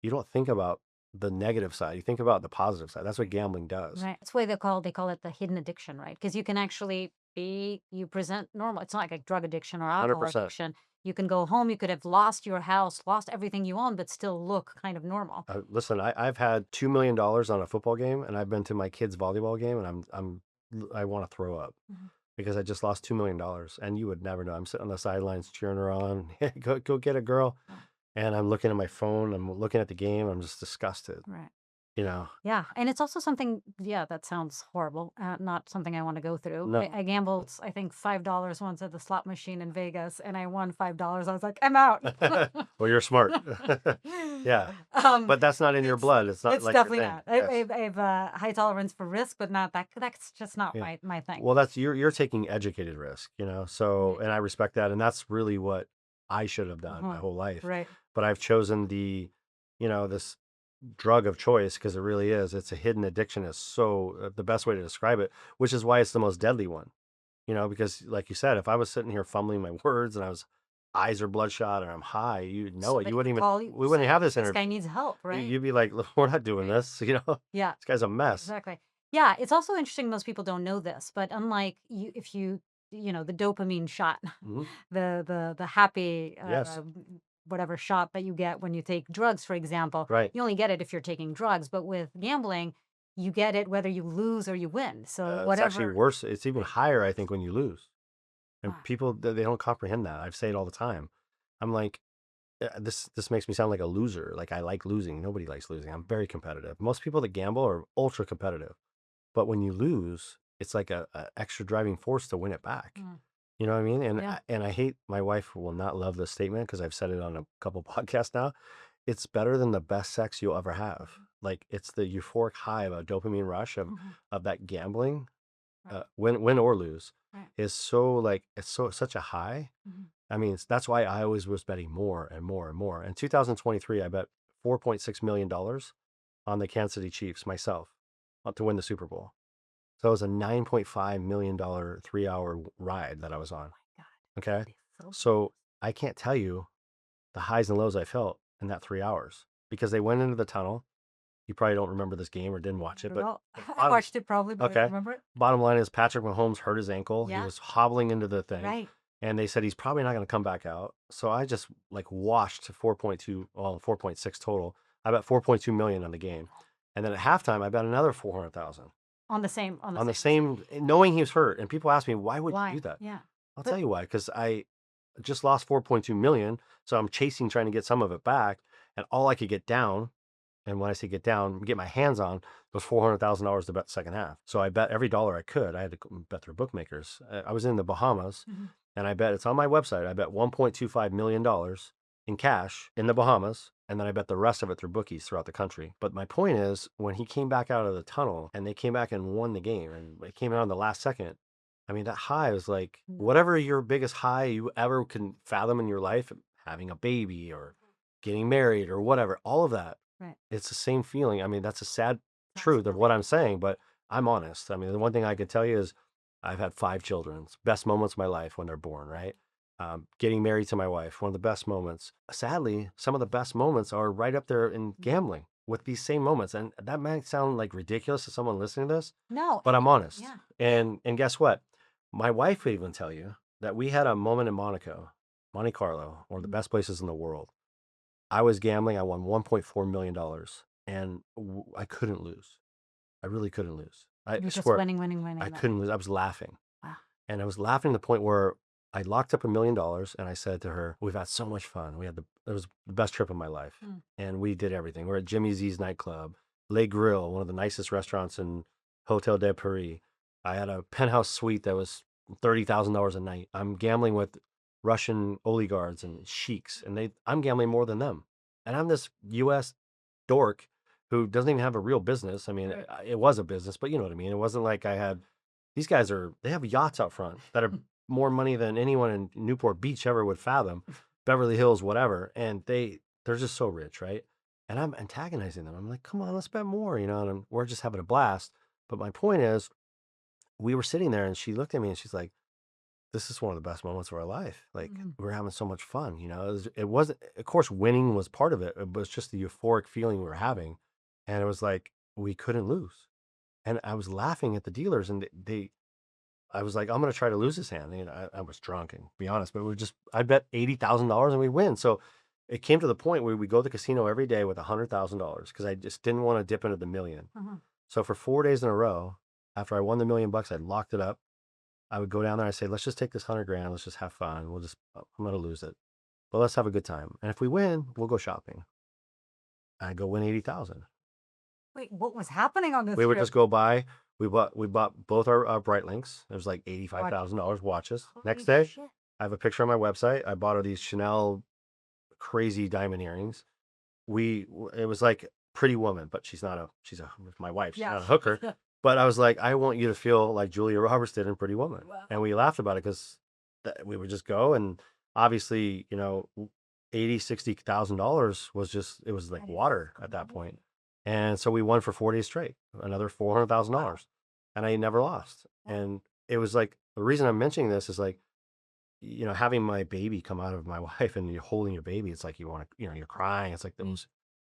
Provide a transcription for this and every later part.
you don't think about the negative side. You think about the positive side. That's what gambling does. Right. That's why they call it the hidden addiction, right? Because you can actually you present normal. It's not like a drug addiction or alcohol 100%. addiction. You can go home, you could have lost your house, lost everything you own, but still look kind of normal. Listen, I've had $2 million on a football game, and I've been to my kids' volleyball game, and I want to throw up Mhm. because I just lost $2 million, and you would never know. I'm sitting on the sidelines cheering her on. Hey, go get a girl, Yeah. and I'm looking at my phone. I'm looking at the game. I'm just disgusted. Right. You know, Yeah, and it's also something, yeah, that sounds horrible. Not something I want to go through. no. I gambled, I think, $5 once at the slot machine in Vegas, and I won $5. I was like, I'm out. Well, you're smart. Yeah, um, but that's not in your it's blood. It's not it's like your definitely thing. not. I, Yes. I, I have a high tolerance for risk, but not that. That's just not Yeah. my thing. Well, that's you're taking educated risk, you know. So, Right. and I respect that, and that's really what I should have done my Uh-huh. whole life. Right. But I've chosen this drug of choice because it really is. It's a hidden addiction is so the best way to describe it, which is why it's the most deadly one. You know, because like you said, if I was sitting here fumbling my words and I was eyes are bloodshot or I'm high, you know it. You Somebody wouldn't could even call you, we wouldn't say, have this this guy interview. needs help, right? You'd be like, "Look, we're not doing Right. this. You know, Yeah. this guy's a mess." Exactly. Yeah, it's also interesting most people don't know this, but unlike you if the dopamine shot, Hmm. the happy Yes, whatever shot that you get when you take drugs, for example, right. you only get it if you're taking drugs, but with gambling, you get it whether you lose or you win. So It's actually whatever. worse. It's even Right. higher, I think, when you lose. And Ah, people they don't comprehend that. I say it all the time. I'm like, this makes me sound like a loser. Like I like losing. Nobody likes losing. I'm very competitive. Most people that gamble are ultra competitive. But when you lose, it's like a extra driving force to win it back. mm, You know what I mean? yeah. And I hate my wife will not love this statement because I've said it on a couple podcasts now. It's better than the best sex you'll ever have. Mhm, Like it's the euphoric high of a dopamine rush mhm, of that gambling, right, win or lose, right. is so like it's so such a high. Mhm. I mean, that's why I always was betting more and more and more. In 2023, I bet $4.6 million on the Kansas City Chiefs myself to win the Super Bowl. So it was a $9.5 million 3 hour ride that I was on. God, Okay. that is so close. So I can't tell you the highs and lows I felt in that 3 hours because they went into the tunnel. You probably don't remember this game or didn't watch Not it, at but all. the I bottom, watched it probably, but I don't okay. remember it. Bottom line is Patrick Mahomes hurt his ankle. He Yeah, was hobbling into the thing right. and they said he's probably not going to come back out. So I just like washed 4.2, well, 4.6 total. I bet 4.2 million on the game. And then at halftime, I bet another 400,000 On the on the same result. same, knowing he was hurt. And people ask me, why would you Why? do that? Yeah. I'll tell But you why. Because I just lost 4.2 million. So I'm chasing, trying to get some of it back. And all I could get down, and when I say get down, get my hands on, was $400,000 to bet the second half. So I bet every dollar I could. I had to bet through bookmakers. I was in the Bahamas, mhm. and I bet it's on my website. I bet $1.25 million in cash in the Bahamas, and then I bet the rest of it through bookies throughout the country. But my point is, when he came back out of the tunnel and they came back and won the game, and it came out in the last second. I mean, that high was like No. whatever your biggest high you ever can fathom in your life, having a baby or getting married or whatever, all of that, Right. it's the same feeling. I mean, that's a sad Sounds truth of what familiar. I'm saying, but I'm honest. I mean, the one thing I can tell you is I've had 5 children. It's best moments of my life when they're born, right? Getting married to my wife, one of the best moments. Sadly, some of the best moments are right up there in Mhm. gambling with these same moments. And that might sound like ridiculous to someone listening to this, No, but I'm honest. yeah. And guess what? My wife would even tell you that we had a moment in Monaco, Monte Carlo, one of the Mhm. best places in the world. I was gambling. I won $1.4 million, and I couldn't lose. I really couldn't lose. I You're just swear winning, winning, I winning then. couldn't lose. I was laughing, Wow. and I was laughing to the point where I locked up $1 million, and I said to her, "We've had so much fun. It was the best trip of my life, Mm. and we did everything. We're at Jimmy Z's nightclub, Le Grill, one of the nicest restaurants in Hotel de Paris. I had a penthouse suite that was $30,000 a night. I'm gambling with Russian oligarchs and sheiks, and I'm gambling more than them, and I'm this U.S. dork who doesn't even have a real business. I mean, Right. it was a business, but you know what I mean. It wasn't like I had these guys they have yachts out front that are more money than anyone in Newport Beach ever would fathom, Beverly Hills, whatever. And they're just so rich, right? And I'm antagonizing them. I'm like, come on, let's bet more, you know, and we're just having a blast. But my point is, we were sitting there and she looked at me and she's like, this is one of the best moments of our life. Like Mhm. we were having so much fun, it wasn't, of course, winning was part of it. It was just the euphoric feeling we were having. And it was like, we couldn't lose. And I was laughing at the dealers and I was like, I'm going to try to lose this hand. I was drunk and be honest, but I bet $80,000 and we win. So it came to the point where we go to the casino every day with $100,000 because I just didn't want to dip into the million. Uh-huh. So for 4 days in a row, after I won the $1,000,000, I locked it up. I would go down there and say, let's just take this 100 grand. Let's just have fun. I'm going to lose it, but let's have a good time. And if we win, we'll go shopping. I go win 80,000. Wait, what was happening on this We would trip? just go buy. We bought both our Breitlinks. It was like Watch. $85,000 watches. Holy Next day, shit. I have a picture on my website. I bought her these Chanel crazy diamond earrings. It was like Pretty Woman, but she's my wife. She's not a hooker. But I was like, I want you to feel like Julia Roberts did in Pretty Woman. Wow. And we laughed about it because we would just go. And obviously, $60,000 it was like That is water at that crazy. point. And so we won for 4 days straight, another $400,000. And I never lost. Wow. And it was like, the reason I'm mentioning this is like, having my baby come out of my wife and you're holding your baby, it's like you want to, you're crying. It's like those,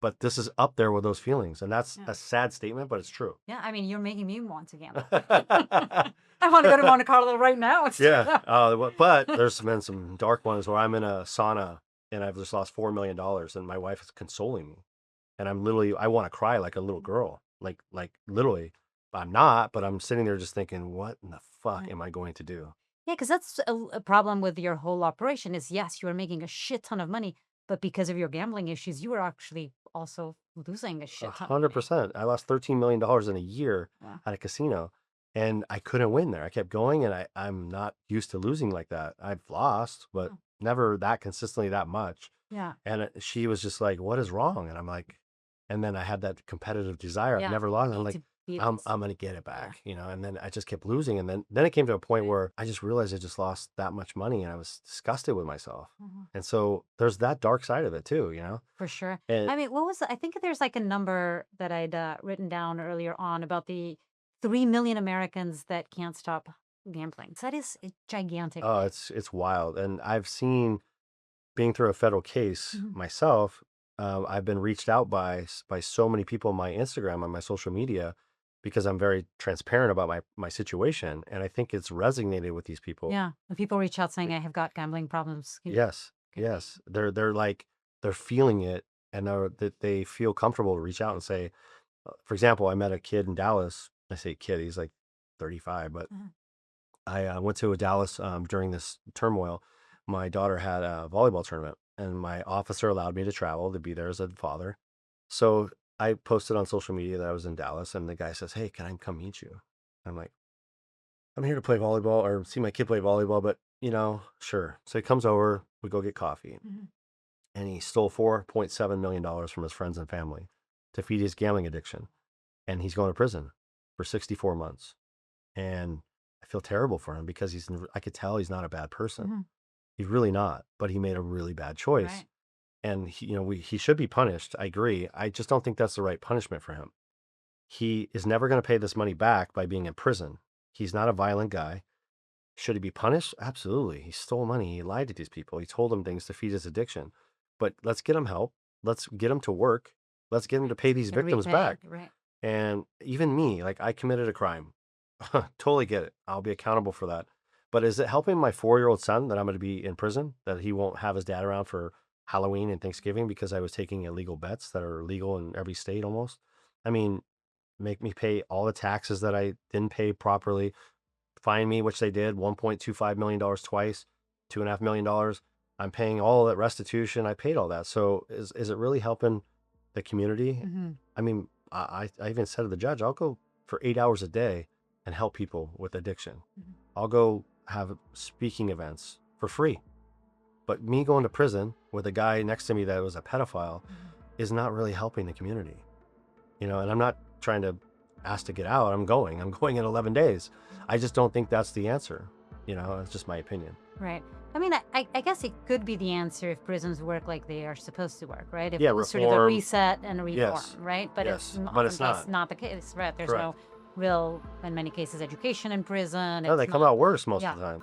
but this is up there with those feelings. And that's Yeah. a sad statement, but it's true. Yeah, I mean, you're making me want to gamble. I want to go to Monte Carlo right now. Yeah. But there's been some dark ones where I'm in a sauna and I've just lost $4 million and my wife is consoling me. And I want to cry like a little girl, like literally. I'm not, but I'm sitting there just thinking, what in the fuck Right. am I going to do? Yeah, because that's a problem with your whole operation is, yes, you are making a shit ton of money, but because of your gambling issues, you were actually also losing a shit ton of money. 100%. I lost $13 million in a year Wow. at a casino and I couldn't win there. I kept going and I'm not used to losing like that. I've lost, but Oh. never that consistently that much. Yeah. And she was just like, what is wrong? And I'm like, and then I had that competitive desire. I've Yeah. never lost. I'm Need like, to beat I'm this. going to get it back, and then I just kept losing. And then it came to a point where I just realized I just lost that much money and I was disgusted with myself. Mhm. And so there's that dark side of it too, For sure. And I mean, I think there's like a number that I'd written down earlier on about the 3 million Americans that can't stop gambling. So that is a gigantic. oh, it's wild. And I've seen, being through a federal case Mhm. myself, I've been reached out by so many people on my Instagram, on my social media, because I'm very transparent about my situation, and I think it's resonated with these people. Yeah. When people reach out saying, I have got gambling problems. Yes, Okay. yes, they're like they're feeling it, and that they feel comfortable to reach out and say, for example, I met a kid in Dallas. I say kid, he's like 35, but Uh-huh. I went to Dallas during this turmoil. My daughter had a volleyball tournament, and my officer allowed me to travel to be there as a father. So I posted on social media that I was in Dallas, and the guy says, "Hey, can I come meet you?" I'm like, "I'm here to play volleyball or see my kid play volleyball, but sure." So he comes over, we go get coffee, Mhm. and he stole $4.7 million from his friends and family to feed his gambling addiction, and he's going to prison for 64 months. And I feel terrible for him because I could tell he's not a bad person. Mhm. He's really not, but he made a really bad choice. Right. And he should be punished. I agree. I just don't think that's the right punishment for him. He is never going to pay this money back by being in prison. He's not a violent guy. Should he be punished? Absolutely. He stole money. He lied to these people. He told them things to feed his addiction. But let's get him help. Let's get him to work. Let's get him to pay these And victims repay. back. Right. And even me, like I committed a crime. Totally get it. I'll be accountable for that. But is it helping my 4-year-old son that I'm going to be in prison, that he won't have his dad around for Halloween and Thanksgiving because I was taking illegal bets that are legal in every state almost? I mean, make me pay all the taxes that I didn't pay properly, fine me, which they did, $1.25 million twice, $2.5 million. I'm paying all that restitution. I paid all that. So is it really helping the community? Mhm. I mean, I even said to the judge, I'll go for 8 hours a day and help people with addiction. Mhm. I'll go have speaking events for free. But me going to prison with a guy next to me that was a pedophile is not really helping the community. And I'm not trying to ask to get out. I'm going in 11 days. I just don't think that's the answer. It's just my opinion. Right. I mean, I guess it could be the answer if prisons work like they are supposed to work, right? If Yeah, it was sort of a reform. reset and a reform, Yes. right? But Yes. it's But it's oftentimes not. not the case, right? There's Correct. no real, in many cases, education in prison. No, they It's come not. out worse most Yeah. of the time.